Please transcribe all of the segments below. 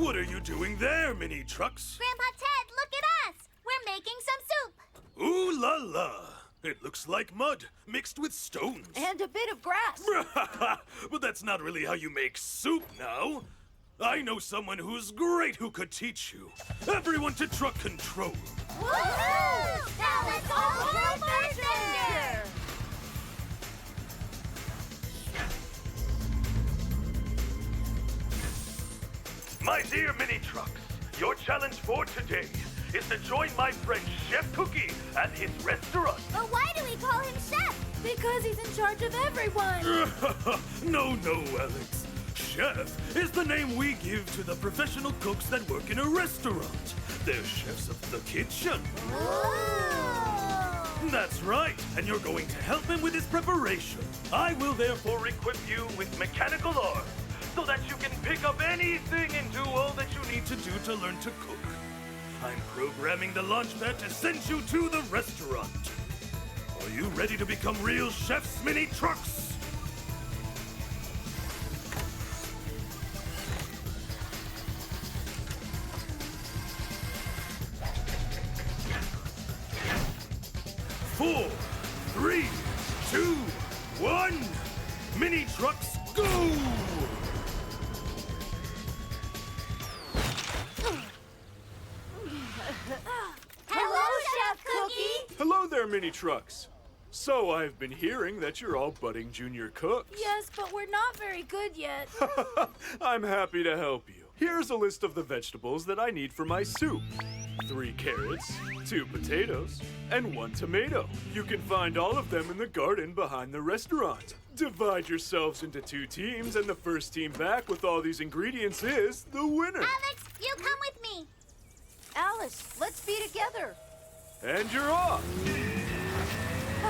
What are you doing there, Mini Trucks? Grandpa Ted, look at us! We're making some soup! Ooh la la! It looks like mud mixed with stones. And a bit of grass. But that's not really how you make soup now. I know someone who's great who could teach you. Everyone to truck control. Woohoo! Now let's all go faster! My dear Mini Trucks, your challenge for today is to join my friend Chef Cookie at his restaurant. But why do we call him Chef? Because he's in charge of everyone. No, Alex. Chef is the name we give to the professional cooks that work in a restaurant. They're chefs of the kitchen. Ooh. That's right, and you're going to help him with his preparation. I will therefore equip you with mechanical arms so that you can pick up anything and do all that you need to do to learn to cook. I'm programming the launch pad to send you to the restaurant. Are you ready to become real chefs, Mini Trucks? Four, three, two, one. Mini Trucks, go! Hello, Chef Cookie! Hello there, Mini Trucks. So I've been hearing that you're all budding junior cooks. Yes, but we're not very good yet. I'm happy to help you. Here's a list of the vegetables that I need for my soup. 3 carrots, 2 potatoes, and 1 tomato. You can find all of them in the garden behind the restaurant. Divide yourselves into 2 teams, and the first team back with all these ingredients is the winner. Alex, you come with me. Alice, let's be together. And you're off. I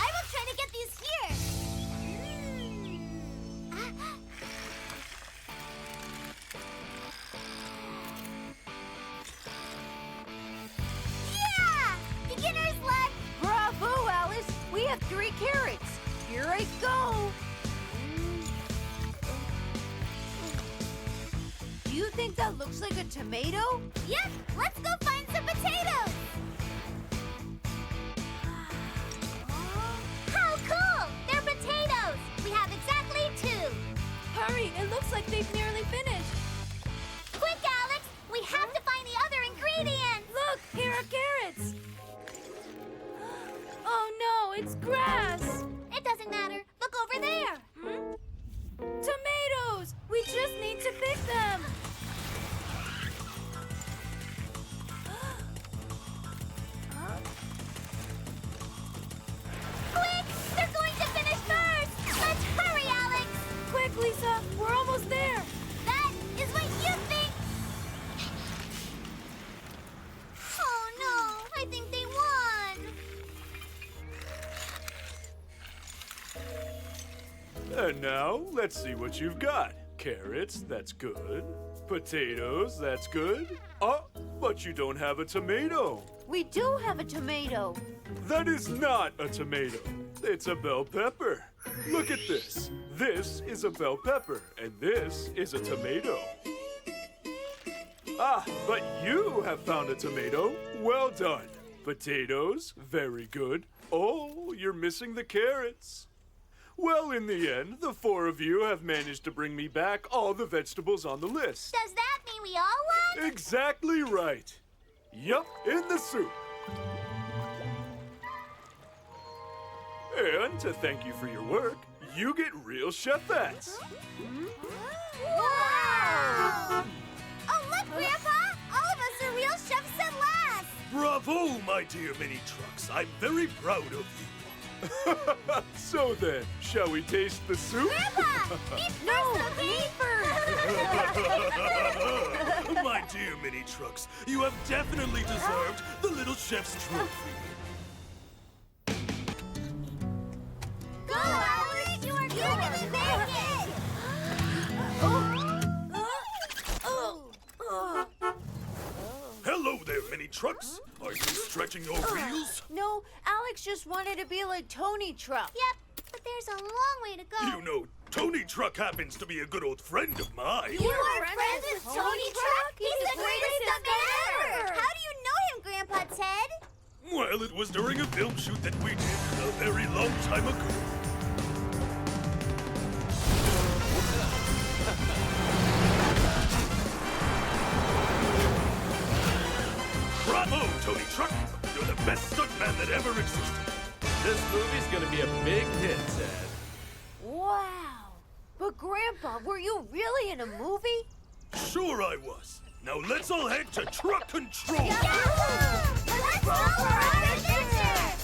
will try to get these here. Yeah! Beginner's luck! Bravo, Alice. We have 3 carrots. Here I go. Do you think that looks like a tomato? Yep, let's go find some potatoes! How cool! They're potatoes! We have exactly 2. Hurry, it looks like they've nearly finished. Quick, Alex! We have to find the other ingredients! Look, here are carrots. Oh no, it's grass. It doesn't matter. Look over there! Tomatoes! We just need to pick them. Quick! They're going to finish first! Let's hurry, Alex! Quick, Lisa, we're almost there. That is what you think! Oh no, I think they won! And now, let's see what you've got. Carrots, that's good. Potatoes, that's good. Oh, but you don't have a tomato. We do have a tomato. That is not a tomato. It's a bell pepper. Look at this. This is a bell pepper, and this is a tomato. Ah, but you have found a tomato. Well done. Potatoes, very good. Oh, you're missing the carrots. Well, in the end, the 4 of you have managed to bring me back all the vegetables on the list. Does that mean we all won? Exactly right. Yup, in the soup. And to thank you for your work, you get real chef hats. Wow! Oh, look, Grandpa! All of us are real chefs at last! Bravo, my dear Mini Trucks. I'm very proud of you. So then, shall we taste the soup? Grandpa! Eat first, okay? My dear Mini Trucks, you have definitely deserved the little chef's trophy. Go, Alex! You are going to make it! Hello there, Mini Trucks? Are you stretching your wheels? No, Alex just wanted to be like Tony Truck. Yep, but there's a long way to go. You know, Tony Truck happens to be a good old friend of mine. You are friends with Tony Truck? He's the greatest stuntman ever! How do you know him, Grandpa Ted? Well, it was during a film shoot that we did a very long time ago. Bravo, Tony Truck! You're the best stuntman that ever existed. This movie's gonna be a big hit, Ted. Wow. But Grandpa, were you really in a movie? Sure I was. Now let's all head to Truck Control! Yahoo! Let's go for our adventure!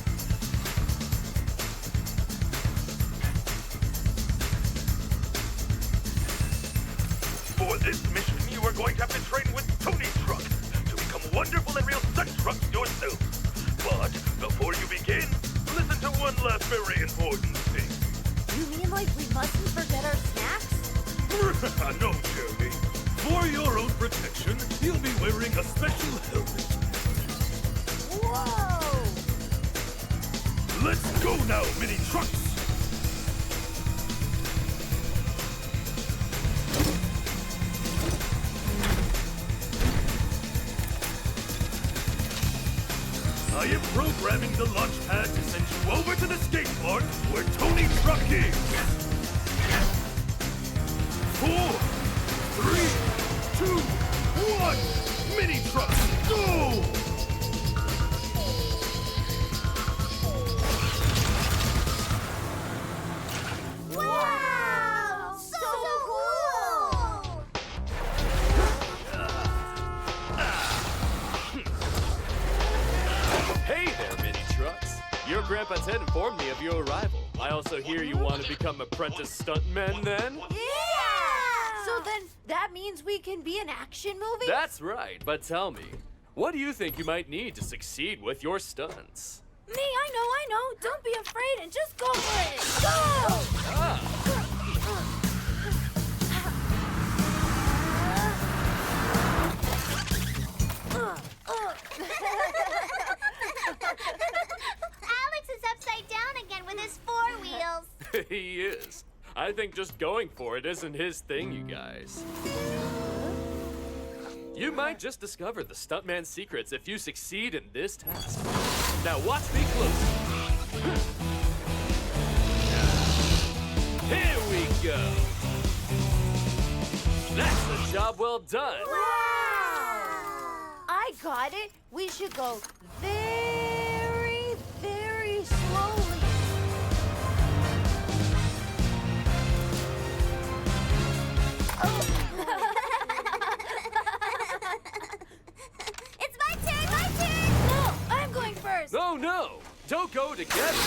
For this mission, you are going to have to train with Tony Truck to become wonderful and real stunt trucks yourself. But before you begin, listen to one last very important thing. You mean like we mustn't forget our snacks? No, Jeremy. For your own protection, you'll be wearing a special helmet. Whoa! Let's go now, Mini Trucks! I am programming the launch pad to send you over to the skate park where Tony Truck is. 4, 3, 2, 1, Mini Trucks, go! Wow! So cool! Hey there, Mini Trucks. Your Grandpa Ted informed me of your arrival. I also hear you want to become apprentice stuntmen then? Yeah! So then that means we can be an action movie? That's right, but tell me, what do you think you might need to succeed with your stunts? Me, I know. Don't be afraid and just go for it. Go! Alex is upside down again with his 4 wheels. He is. I think just going for it isn't his thing, you guys. You might just discover the stuntman's secrets if you succeed in this task. Now watch me closely. Here we go. That's the job well done. I got it. We should go very, very slowly. It's my turn! No, I'm going first. No, don't go together.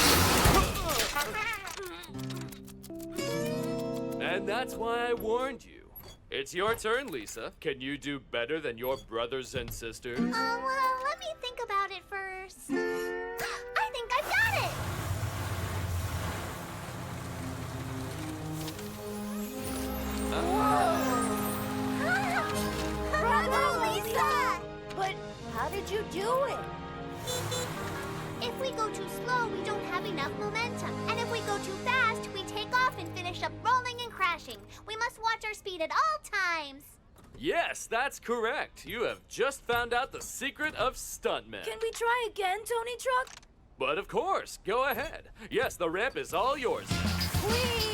And that's why I warned you. It's your turn, Lisa. Can you do better than your brothers and sisters? Well, let me think about it first. I think I've got it! Bravo, Lisa! But how did you do it? If we go too slow, we don't have enough momentum. And if we go too fast, we take off and finish up rolling and crashing. We must watch our speed at all times. Yes, that's correct. You have just found out the secret of stuntmen. Can we try again, Tony Truck? But of course, go ahead. Yes, the ramp is all yours. Whee!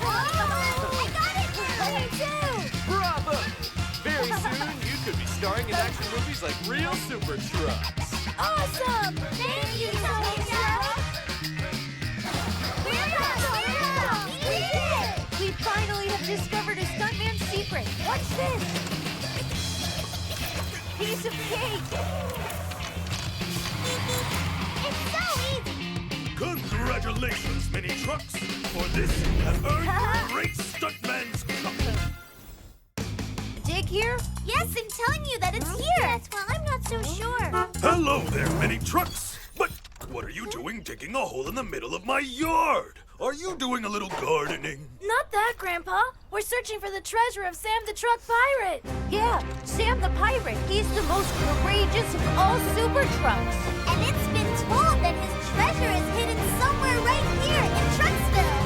I got it! Me too! Bravo! Very soon, you could be starring in action movies like real super trucks. Awesome! Thank you, Tony Truck! We're up! We did it! We finally have discovered a stuntman's secret. What's this? Piece of cake! It's so easy! Congratulations, Mini Trucks! For this, you have earned your great stuntman's cup. Dig here? Yes, I'm telling you that it's here! Yes, well, I'm not so sure. Hello there, Mini Trucks! But what are you doing digging a hole in the middle of my yard? Are you doing a little gardening? Not that, Grandpa. We're searching for the treasure of Sam the Truck Pirate. Yeah, Sam the Pirate pirate. He's the most courageous of all super trucks. And it's been told that his treasure is hidden somewhere right here in Trucksville.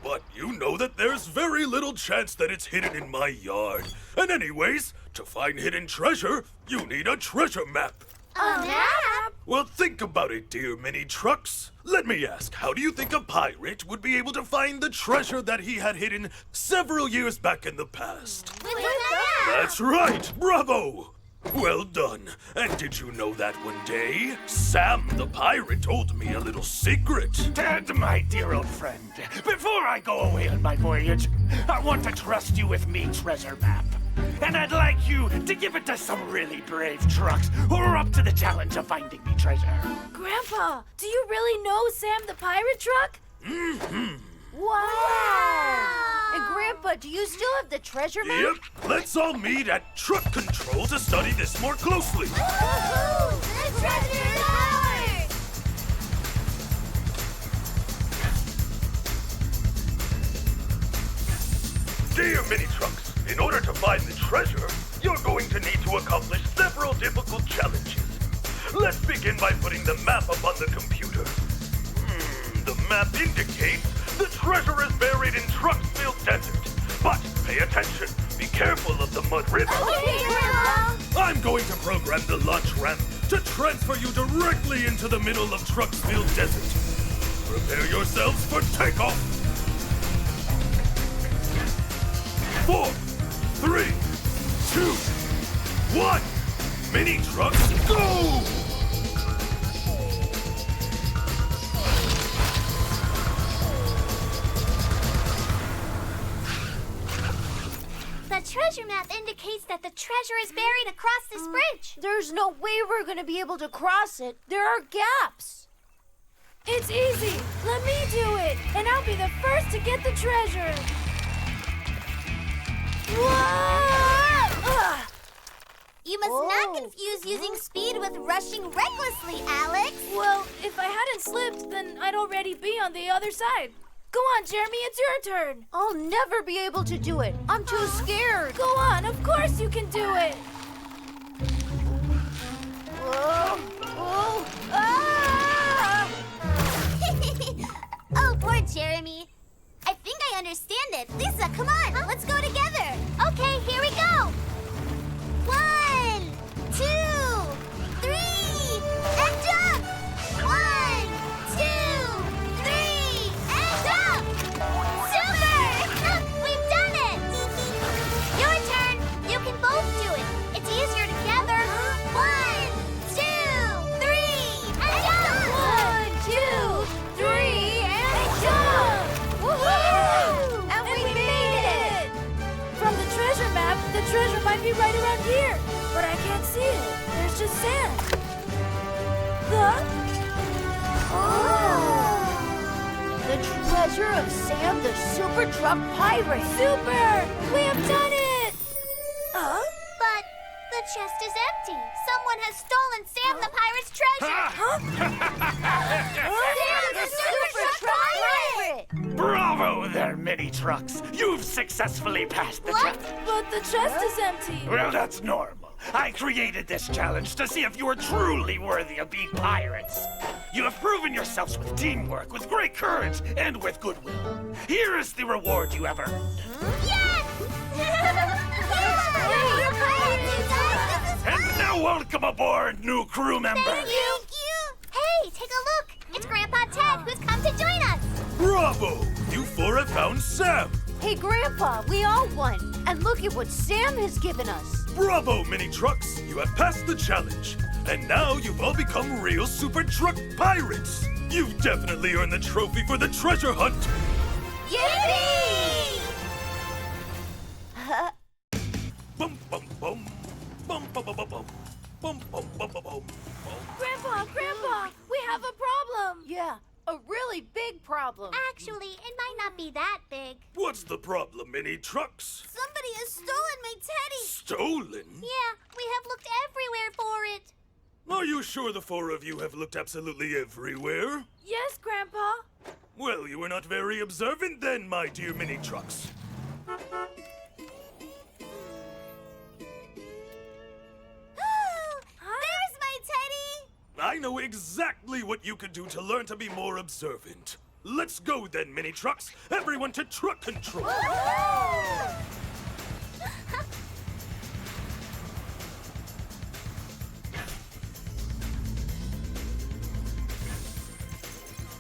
But you know that there's very little chance that it's hidden in my yard. And anyways, to find hidden treasure, you need a treasure map. A map? Well, think about it, dear mini trucks. Let me ask, how do you think a pirate would be able to find the treasure that he had hidden several years back in the past? With a map! That's right! Bravo! Well done. And did you know that one day, Sam the pirate told me a little secret? Dad, my dear old friend, before I go away on my voyage, I want to trust you with me treasure map. And I'd like you to give it to some really brave trucks who are up to the challenge of finding me treasure. Grandpa, do you really know Sam the pirate truck? Wow! And Grandpa, do you still have the treasure map? Yep, let's all meet at truck control to study this more closely. Woohoo! The treasure is ours! Dear mini trucks, in order to find the treasure, you're going to need to accomplish several difficult challenges. Let's begin by putting the map up on the computer. The map indicates the treasure is buried in Trucksville Desert. But pay attention, be careful of the mud river. Okay, Grandpa! I'm going to program the launch ramp to transfer you directly into the middle of Trucksville Desert. Prepare yourselves for takeoff. 4, 3, 2, 1. Mini trucks, go! The treasure map indicates that the treasure is buried across this bridge. There's no way we're gonna be able to cross it. There are gaps. It's easy. Let me do it, and I'll be the first to get the treasure. Whoa! Ugh. You must not confuse using speed with rushing recklessly, Alex. Well, if I hadn't slipped, then I'd already be on the other side. Go on, Jeremy, it's your turn. I'll never be able to do it. I'm too scared. Go on, of course you can do it. Whoa. Whoa. Ah! Oh, poor Jeremy. I think I understand it. Lisa, come on. Let's go together. Okay, here we go. 1, 2, 3, and jump! 1, 2, 3, and jump! Super! We've done it! Your turn. You can both do it. It's easier together. 1, 2, 3, and jump! 1, 2, 3, and jump! Woohoo! And we made it! From the treasure map, the treasure might be right around here, but I can't see it. There's just sand. The treasure of Sam the Super Truck Pirate. Super! We have done it! But the chest is empty. Someone has stolen Sam the Pirate's treasure. Sam the Super Truck Pirate! Bravo there, mini trucks. You've successfully passed the What? challenge. But the chest is empty. Well, that's normal. I created this challenge to see if you are truly worthy of being pirates. You have proven yourselves with teamwork, with great courage, and with goodwill. Here is the reward you have earned. Yes! We're pirates! And now welcome aboard, new crew member. Thank you! Hey, take a look! It's Grandpa Ted, who's come to join us! Bravo! You four have found Sam! Hey, Grandpa, we all won. And look at what Sam has given us. Bravo, mini trucks! You have passed the challenge. And now you've all become real super truck pirates! You've definitely earned the trophy for the treasure hunt! Yippee! Bum bum bum. Bum bum bum bum bum. Bum bum bum bum bum. Grandpa, we have a problem. Yeah, a really big problem. Actually, it might not be that big. What's the problem, mini trucks? Somebody has stolen my teddy! Stolen? Yeah, we have looked everywhere for it. Are you sure the four of you have looked absolutely everywhere? Yes, Grandpa. Well, you were not very observant then, my dear mini trucks. I know exactly what you could do to learn to be more observant. Let's go then, mini trucks. Everyone to truck control.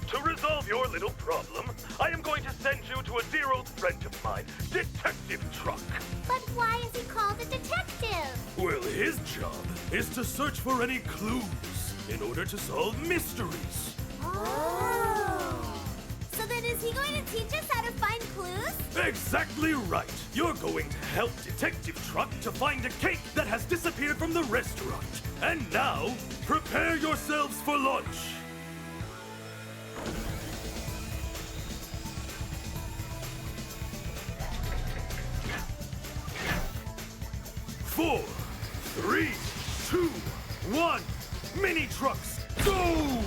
To resolve your little problem, I am going to send you to a dear old friend of mine, Detective Truck. But why is he called a detective? Well, his job is to search for any clues in order to solve mysteries. Oh. So then is he going to teach us how to find clues? Exactly right. You're going to help Detective Truck to find a cake that has disappeared from the restaurant. And now, prepare yourselves for lunch. 4, 3, 2, 1. Mini trucks, go!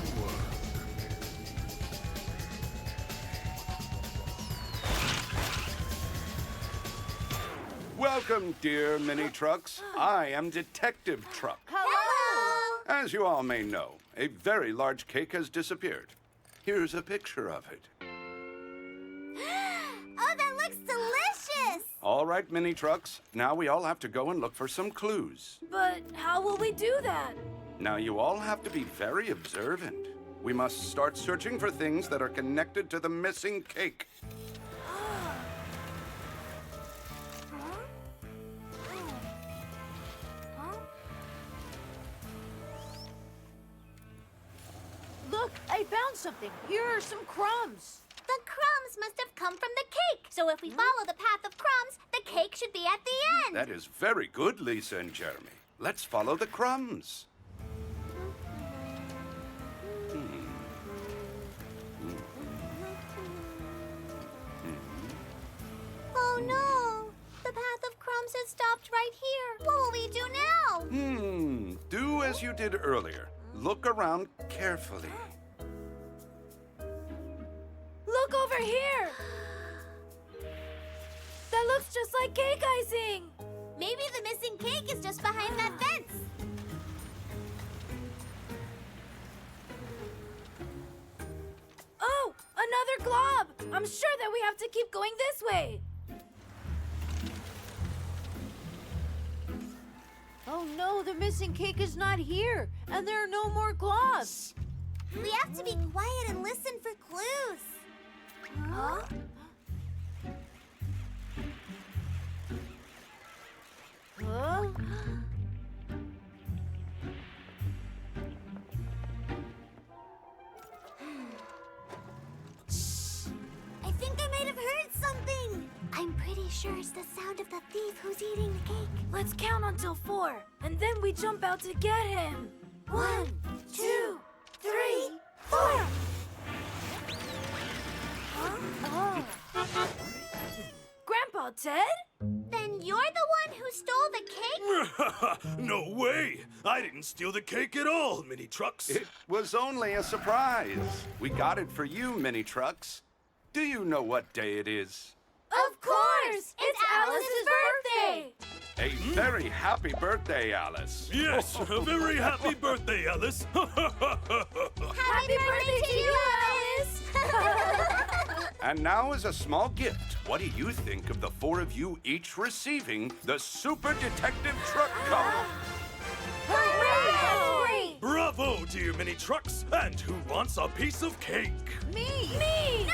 Welcome, dear mini trucks. I am Detective Truck. Hello! As you all may know, a very large cake has disappeared. Here's a picture of it. Oh, that looks delicious! All right, mini trucks. Now we all have to go and look for some clues. But how will we do that? Now you all have to be very observant. We must start searching for things that are connected to the missing cake. Look, I found something. Here are some crumbs. The crumbs must have come from the cake. So if we follow the path of crumbs, the cake should be at the end. That is very good, Lisa and Jeremy. Let's follow the crumbs. Oh no! The path of crumbs has stopped right here. What will we do now? Do as you did earlier. Look around carefully. Look over here! That looks just like cake icing! Maybe the missing cake is just behind that fence. Oh, another glob! I'm sure that we have to keep going this way. Oh no, the missing cake is not here, and there are no more globs. We have to be quiet and listen for clues. Huh? Huh? I think I might have heard something. I'm pretty sure it's the sound of the thief who's eating the cake. Let's count until 4, and then we jump out to get him. 1, 2, 3, 4! Huh? Oh. Grandpa Ted? Then you're the one who stole the cake? No way! I didn't steal the cake at all, mini trucks. It was only a surprise. We got it for you, mini trucks. Do you know what day it is? Of course! It's Alice's birthday! A very happy birthday, Alice. Yes, a very happy birthday, Alice. Happy birthday to you, Alice! And now, as a small gift, what do you think of the 4 of you each receiving the Super Detective Truck Cup? Hooray! Bravo, dear mini trucks! And who wants a piece of cake? Me! Me!